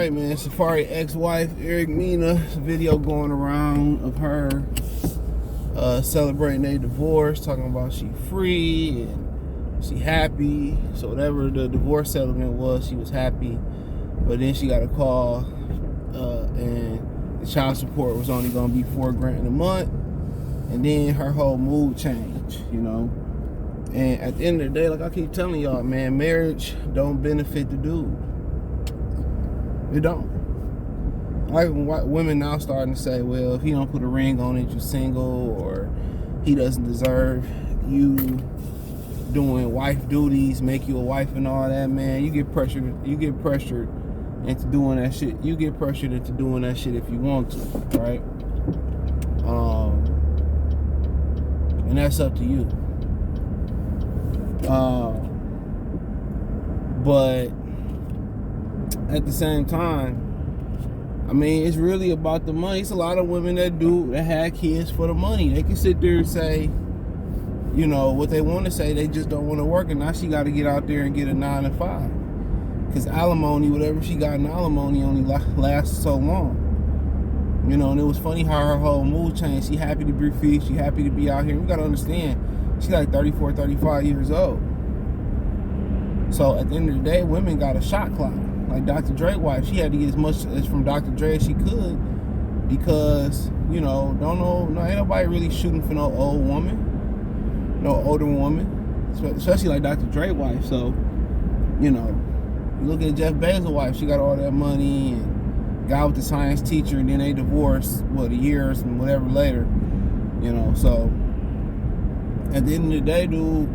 Alright, man. Safaree ex-wife, Mena, video going around of her celebrating their divorce, talking about she free and she happy. So whatever the divorce settlement was, she was happy. But then she got a call and the child support was only going to be $4,000 a month. And then her whole mood changed, you know. And at the end of the day, like I keep telling y'all, man, marriage don't benefit the dude. It don't. Like women now starting to say, well, if he don't put a ring on it, you're single, or he doesn't deserve you doing wife duties, make you a wife and all that, man. You get pressured into doing that shit. You get pressured into doing that shit if you want to, right? And that's up to you. But at the same time, I mean, it's really about the money. It's a lot of women that have kids for the money. They can sit there and say, you know, what they want to say. They just don't want to work, and now she got to get out there and get a 9 to 5. Because alimony, whatever she got in alimony, only lasts so long. You know, and it was funny how her whole mood changed. She happy to be free. She happy to be out here. We got to understand, she's like 34, 35 years old. So at the end of the day, women got a shot clock. Like Dr. Dre's wife, she had to get as much as from Dr. Dre as she could, because, you know, ain't nobody really shooting for no old woman, no older woman, especially like Dr. Dre's wife. So, you know, you look at Jeff Bezos' wife, she got all that money and guy with the science teacher, and then they divorced, a year and whatever later, you know. So at the end of the day, dude,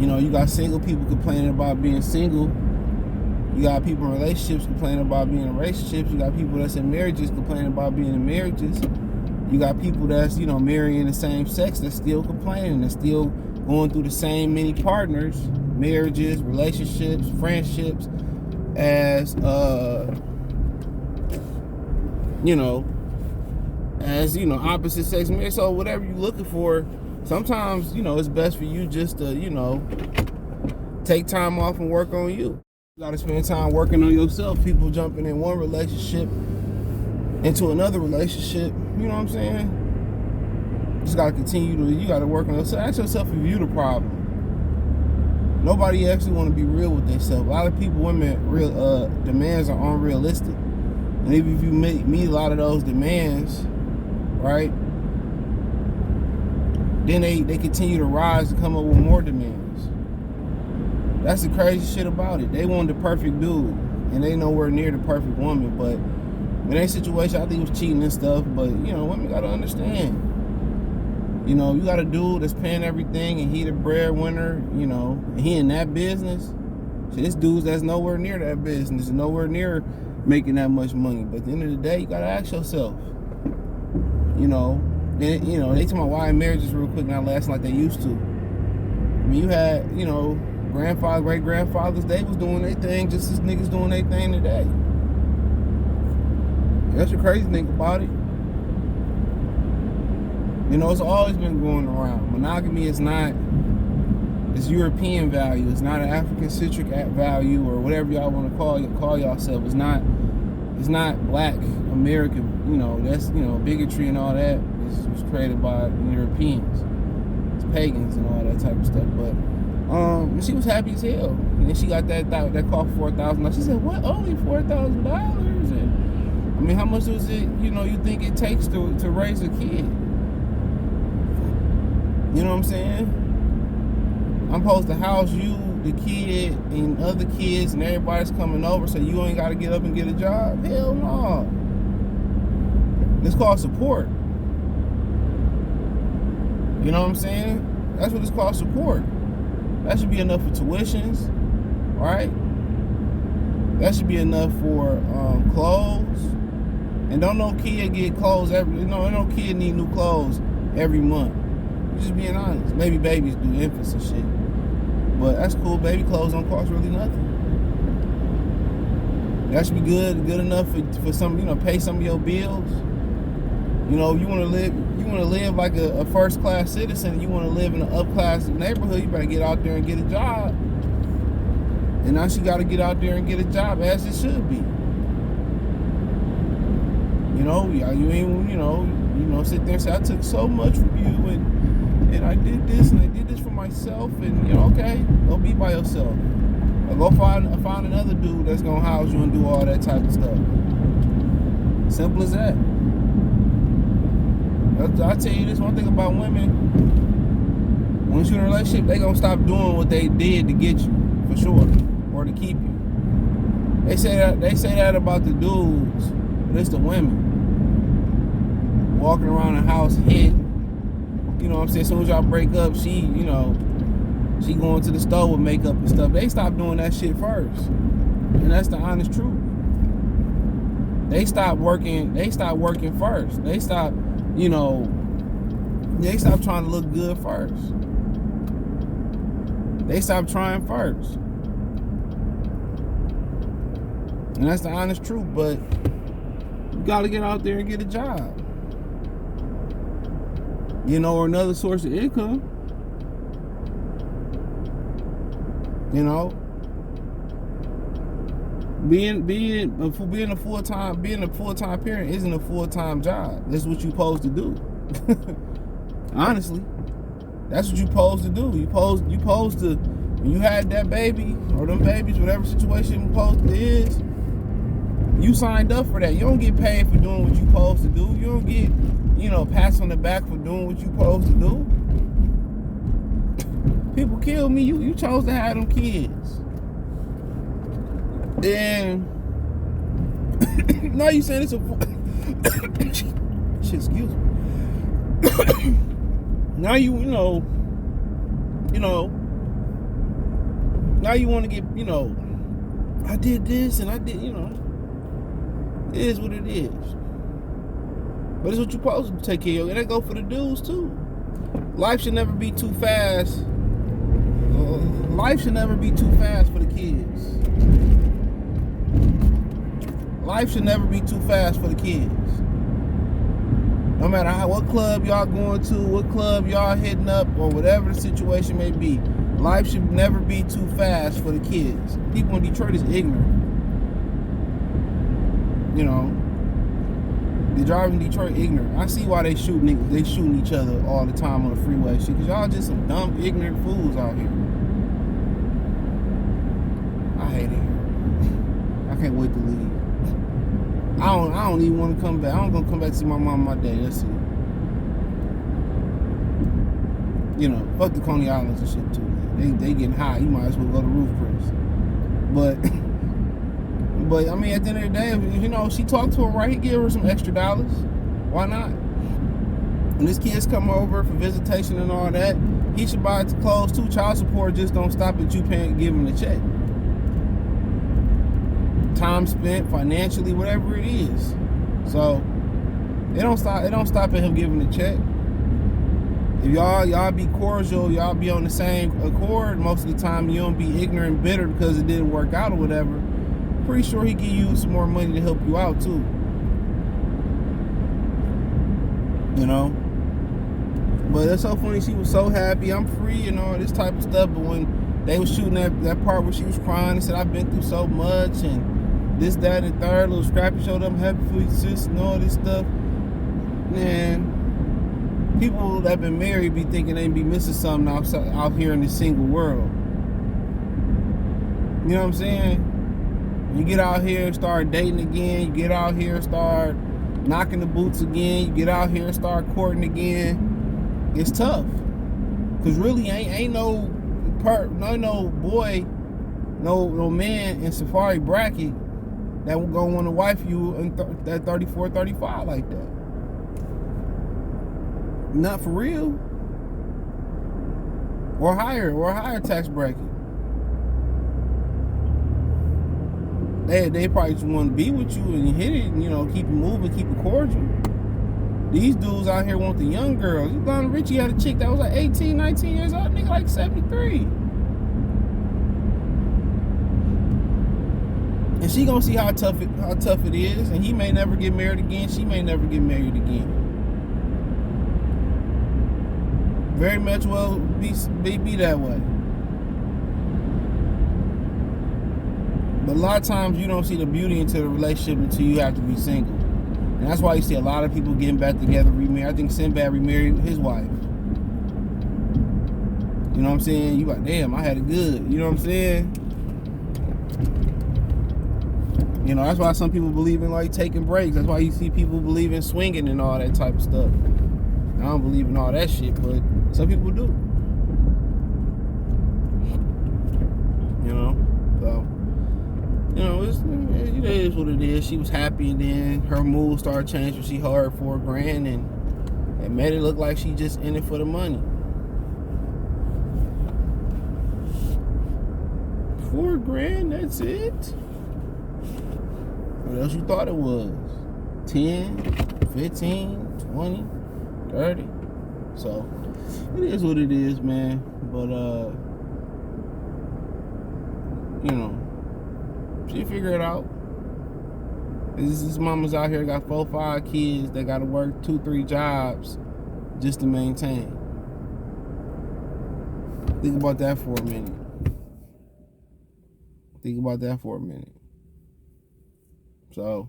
you know, you got single people complaining about being single. You got people in relationships complaining about being in relationships. You got people that's in marriages complaining about being in marriages. You got people that's, you know, marrying the same sex that's still complaining. That's still going through the same many partners, marriages, relationships, friendships, as, opposite sex marriage. So whatever you're looking for, sometimes, you know, it's best for you just to, you know, take time off and work on you. You gotta spend time working on yourself. People jumping in one relationship into another relationship, you know what I'm saying? Just gotta you gotta work on yourself. Ask yourself if you the problem. Nobody actually wanna be real with themselves. A lot of people, demands are unrealistic. And if you meet a lot of those demands, right, then they continue to rise and come up with more demands. That's the crazy shit about it. They want the perfect dude, and they nowhere near the perfect woman. But in that situation, I think it was cheating and stuff. But, you know, women gotta understand. You know, you got a dude that's paying everything, and he the breadwinner, you know, and he in that business. So this dude that's nowhere near that business, nowhere near making that much money. But at the end of the day, you gotta ask yourself, you know, they talk about why marriages real quick not lasting like they used to. I mean, you had, you know, great-grandfathers, they was doing their thing just as niggas doing their thing today. That's the crazy thing about it. You know, it's always been going around. Monogamy is not, it's European value. It's not an African-centric value, or whatever y'all want to call yourself. It's not black American, you know, that's, you know, bigotry and all that was created by Europeans. It's pagans and all that type of stuff. But she was happy as hell. And then she got that call for $4,000. She said, what? Only $4,000? And I mean, how much was it, you know, you think it takes to raise a kid? You know what I'm saying? I'm supposed to house you, the kid, and other kids, and everybody's coming over, so you ain't got to get up and get a job? Hell no. It's called support. You know what I'm saying? That's what it's called, support. That should be enough for tuitions, right? That should be enough for clothes. And don't no kid get clothes no kid need new clothes every month. Just being honest. Maybe babies do, infants and shit. But that's cool. Baby clothes don't cost really nothing. That should be good enough for some, you know, pay some of your bills. You know, you want to live like a first class citizen. You want to live in an up class neighborhood. You better get out there and get a job. And now she got to get out there and get a job, as it should be. You know, you ain't, sit there and say, I took so much from you, and I did this, and I did this for myself, and, okay, go be by yourself. Or go find another dude that's going to house you and do all that type of stuff. Simple as that. I'll tell you this one thing about women. Once you're in a relationship, they going to stop doing what they did to get you, for sure, or to keep you. They say that about the dudes, but it's the women. Walking around the house hit. You know what I'm saying? As soon as y'all break up, she going to the store with makeup and stuff. They stop doing that shit first. And that's the honest truth. They stop working first. They stop trying to look good first. They stop trying first. And that's the honest truth, but you gotta get out there and get a job. Or another source of income. Being a full-time parent isn't a full-time job. That's what you're supposed to do. Honestly, that's what you're supposed to do. You supposed to, when you had that baby or them babies, whatever situation is, you signed up for that. You don't get paid for doing what you're supposed to do. You don't get, pats on the back for doing what you're supposed to do. People kill me. You chose to have them kids. And now you saying it's a shit, excuse me. Now now you want to get, I did this and I did, it is what it is. But it's what you're supposed to take care of. And that go for the dudes too. Life should never be too fast. Life should never be too fast for the kids. Life should never be too fast for the kids. No matter what club y'all going to, what club y'all hitting up, or whatever the situation may be, life should never be too fast for the kids. People in Detroit is ignorant. They drive in Detroit ignorant. I see why they shooting each other all the time on the freeway shit, because y'all just some dumb, ignorant fools out here. I hate it here. I can't wait to leave. I don't even want to come back. I'm gonna come back to see my mom and my dad. That's it. Fuck the Coney Islands and shit too, man. They getting high. You might as well go to Roof Chris. But I mean, at the end of the day, if she talked to him right, he give her some extra dollars. Why not? When his kids come over for visitation and all that, he should buy clothes too. Child support just don't stop at you giving the check. Time spent financially, whatever it is. So it don't stop at him giving the check. If y'all be cordial, y'all be on the same accord, most of the time you don't be ignorant and bitter because it didn't work out or whatever. Pretty sure he can use some more money to help you out too. But it's so funny, she was so happy, I'm free and all this type of stuff, but when they was shooting that part where she was crying and said, I've been through so much and this, that, and the third, little Scrappy showed up, happy for you, sis, and all this stuff. Man, people that been married be thinking they be missing something out here in this single world. You know what I'm saying? You get out here and start dating again, you get out here and start knocking the boots again, you get out here and start courting again. It's tough. Cause really ain't no boy, no man in Safaree bracket that will gonna want to wife you at 34, 35 like that. Not for real. Or higher tax bracket. They probably just want to be with you and hit it and, keep it moving, keep it cordial. These dudes out here want the young girls. Lionel Richie had a chick that was like 18, 19 years old, nigga like 73. And she gonna see how tough it is, and he may never get married again, she may never get married again. Very much well be that way. But a lot of times you don't see the beauty into the relationship until you have to be single. And that's why you see a lot of people getting back together, remarried. I think Sinbad remarried his wife. You know what I'm saying? You like, damn, I had it good. You know what I'm saying? You know, that's why some people believe in like taking breaks. That's why you see people believe in swinging and all that type of stuff. I don't believe in all that shit, but some people do. You know? So, you know, it is what it is. She was happy, and then her mood started changing. She hired $4,000, and it made it look like she just in it for the money. $4,000, that's it? What else you thought it was? 10, 15, 20, 30. So, it is what it is, man. But, you know, she figure it out. This mama's out here got 4, 5 kids. They got to work 2, 3 jobs just to maintain. Think about that for a minute. Think about that for a minute. So,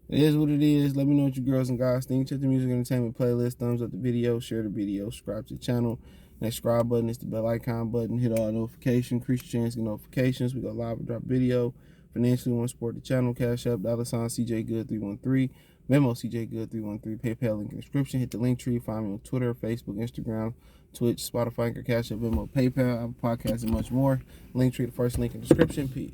it is what it is. Let me know what you girls and guys think. Check the music entertainment playlist. Thumbs up the video. Share the video. Subscribe to the channel. That subscribe button is the bell icon button. Hit all notifications. Increase your chance to get notifications. We go live and drop video. Financially want to support the channel. Cash App, $CJGood313. Venmo, CJGood313. PayPal link in the description. Hit the link tree. Find me on Twitter, Facebook, Instagram, Twitch, Spotify, Cash App, Venmo, PayPal, Apple Podcasts, and much more. Link tree, the first link in the description. Peace.